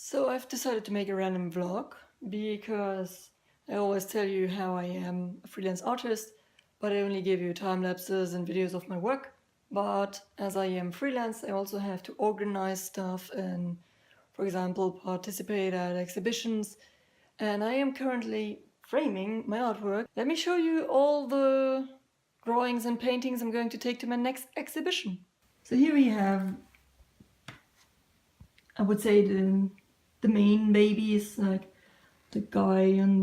So I've decided to make a random vlog because I always tell you how I am a freelance artist, but I only give you time lapses and videos of my work. But as I am freelance, I also have to organize stuff and, for example, participate at exhibitions. And I am currently framing my artwork. Let me show you all the drawings and paintings I'm going to take to my next exhibition. So here we have, I would say, the main babies, like the guy in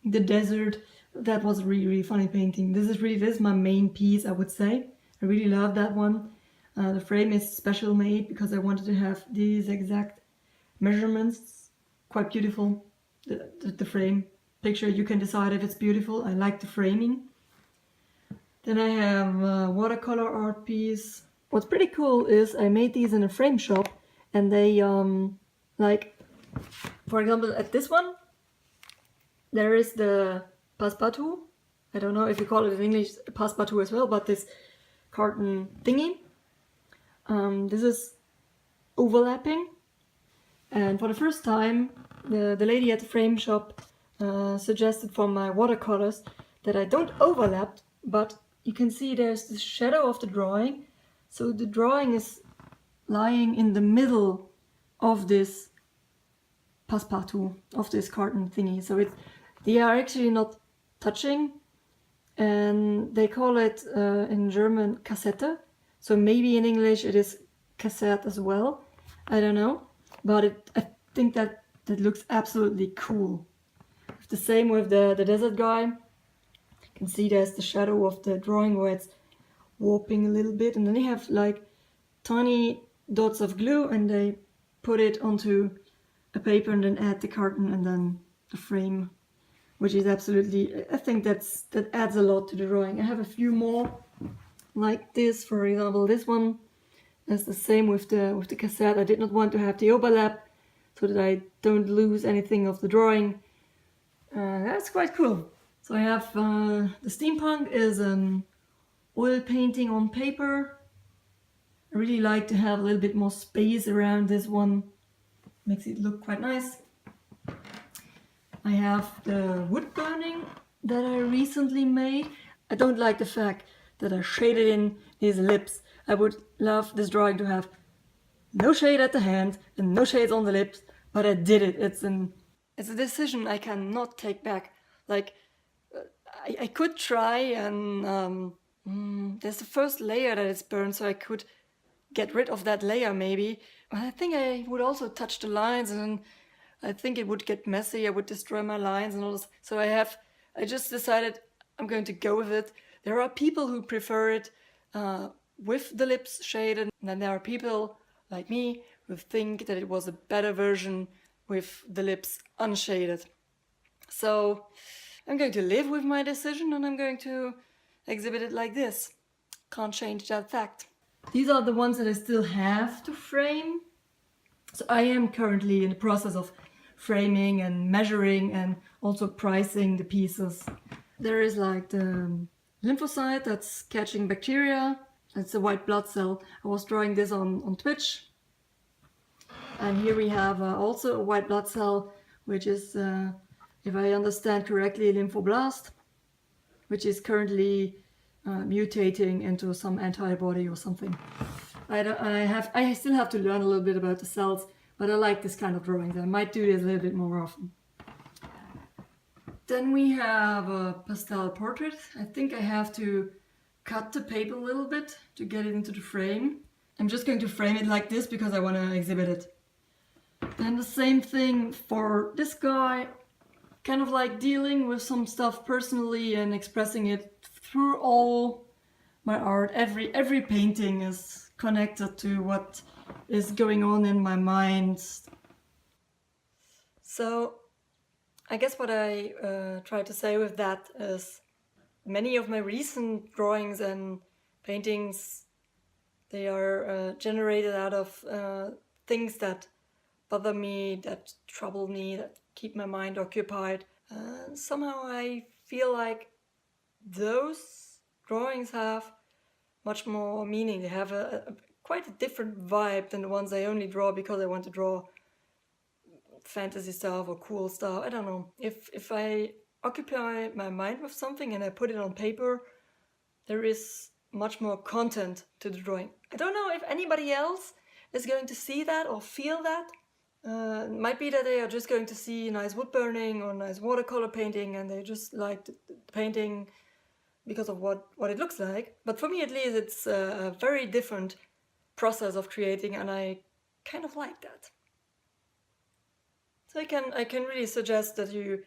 the desert. That was a really funny painting. This is my main piece, I would say. I really love that one. The frame is special made because I wanted to have these exact measurements. Quite beautiful. The frame picture, you can decide if it's beautiful. I like the framing. Then I have a watercolor art piece. What's pretty cool is I made these in a frame shop, and they like, for example, at this one there is the passepartout. I don't know if you call it in English passepartout as well, but this carton thingy. This is overlapping, and for the first time the lady at the frame shop suggested for my watercolors that I don't overlap, but you can see there's the shadow of the drawing, so the drawing is lying in the middle of this passepartout, of this carton thingy. So they are actually not touching, and they call it in German Kassette. So maybe in English it is cassette as well. I don't know, but I think that looks absolutely cool. The same with the desert guy. You can see there's the shadow of the drawing where it's warping a little bit, and then they have like tiny dots of glue, and they put it onto a paper and then add the carton and then the frame, which is absolutely, I think that adds a lot to the drawing. I have a few more like this. For example, this one is the same with the cassette. I did not want to have the overlap so that I don't lose anything of the drawing. That's quite cool. So I have the steampunk is an oil painting on paper. I really like to have a little bit more space around this one. Makes it look quite nice. I have the wood burning that I recently made. I don't like the fact that I shaded in his lips. I would love this drawing to have no shade at the hand and no shades on the lips, but I did it. It's a decision I cannot take back. Like, I could try and there's the first layer that is burned, so I could get rid of that layer maybe. But I think I would also touch the lines, and I think it would get messy. I would destroy my lines and all this. So I just decided I'm going to go with it. There are people who prefer it with the lips shaded, and then there are people like me who think that it was a better version with the lips unshaded. So I'm going to live with my decision, and I'm going to exhibit it like this. Can't change that fact. These are the ones that I still have to frame. So I am currently in the process of framing and measuring and also pricing the pieces. There is like the lymphocyte that's catching bacteria. It's a white blood cell. I was drawing this on Twitch. And here we have also a white blood cell, which is, if I understand correctly, a lymphoblast, which is currently mutating into some antibody or something. I still have to learn a little bit about the cells, but I like this kind of drawings. I might do this a little bit more often. Then we have a pastel portrait. I think I have to cut the paper a little bit to get it into the frame. I'm just going to frame it like this because I want to exhibit it. Then the same thing for this guy, kind of like dealing with some stuff personally and expressing it through all my art. Every painting is connected to what is going on in my mind. So I guess what I try to say with that is many of my recent drawings and paintings, they are generated out of things that bother me, that trouble me, that keep my mind occupied. Somehow I feel like those drawings have much more meaning. They have a quite a different vibe than the ones I only draw because I want to draw fantasy stuff or cool stuff. I don't know. If I occupy my mind with something and I put it on paper, there is much more content to the drawing. I don't know if anybody else is going to see that or feel that. It might be that they are just going to see nice wood burning or nice watercolor painting and they just like the painting because of what it looks like. But for me at least, it's a very different process of creating, and I kind of like that. So I can really suggest that you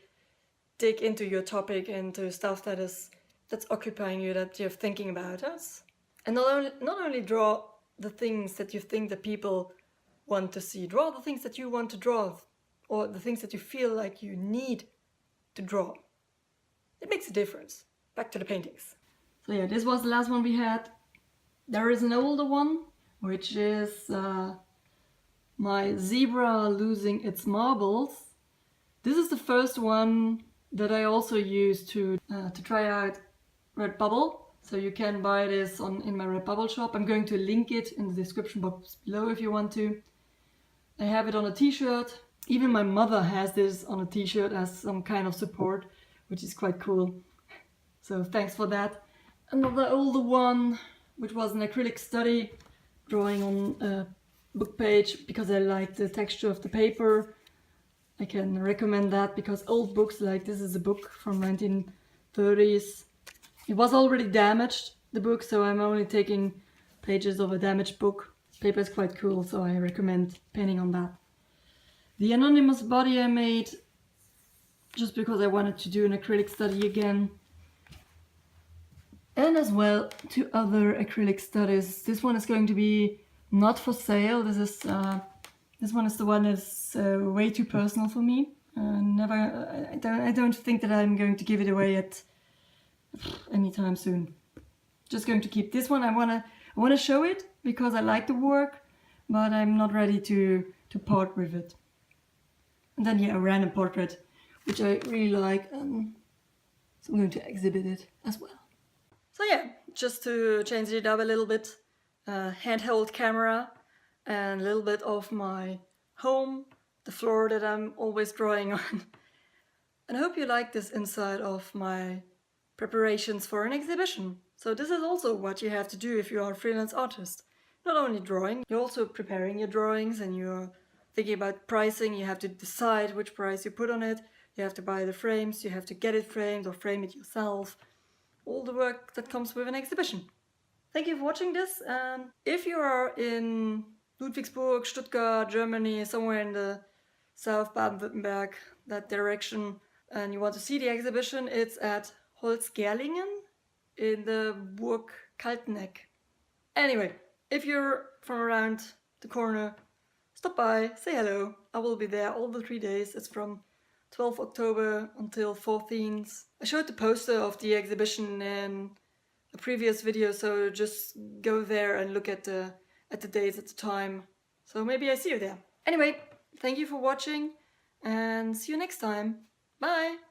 dig into your topic, into stuff that's occupying you, that you're thinking about us, and not only draw the things that you think that people want to see. Draw the things that you want to draw, or the things that you feel like you need to draw. It makes a difference. Back to the paintings. So yeah, this was the last one we had. There is an older one, which is my zebra losing its marbles. This is the first one that I also used to try out Redbubble. So you can buy this in my Redbubble shop. I'm going to link it in the description box below if you want to. I have it on a t-shirt. Even my mother has this on a t-shirt as some kind of support, which is quite cool. So thanks for that. Another older one, which was an acrylic study, drawing on a book page because I like the texture of the paper. I can recommend that because old books, like this is a book from 1930s. It was already damaged, the book, so I'm only taking pages of a damaged book. Paper is quite cool, so I recommend painting on that. The anonymous body I made just because I wanted to do an acrylic study again. And as well to other acrylic studies. This one is going to be not for sale. This one is the one that's way too personal for me. I don't think that I'm going to give it away at anytime soon. Just going to keep this one. I wanna show it because I like the work, but I'm not ready to part with it. And then yeah, a random portrait, which I really like, so I'm going to exhibit it as well. So yeah, just to change it up a little bit, handheld camera and a little bit of my home, the floor that I'm always drawing on. And I hope you like this insight of my preparations for an exhibition. So this is also what you have to do if you are a freelance artist. Not only drawing, you're also preparing your drawings and you're thinking about pricing. You have to decide which price you put on it. You have to buy the frames, you have to get it framed or frame it yourself. All the work that comes with an exhibition. Thank you for watching this. If you are in Ludwigsburg, Stuttgart, Germany, somewhere in the South Baden-Württemberg, that direction, and you want to see the exhibition, it's at Holzgerlingen in the Burg Kalteneck. Anyway, if you're from around the corner, stop by, say hello. I will be there all the 3 days. It's from 12th October until 14th. I showed the poster of the exhibition in a previous video, so just go there and look at the dates at the time. So maybe I see you there. Anyway, thank you for watching and see you next time. Bye!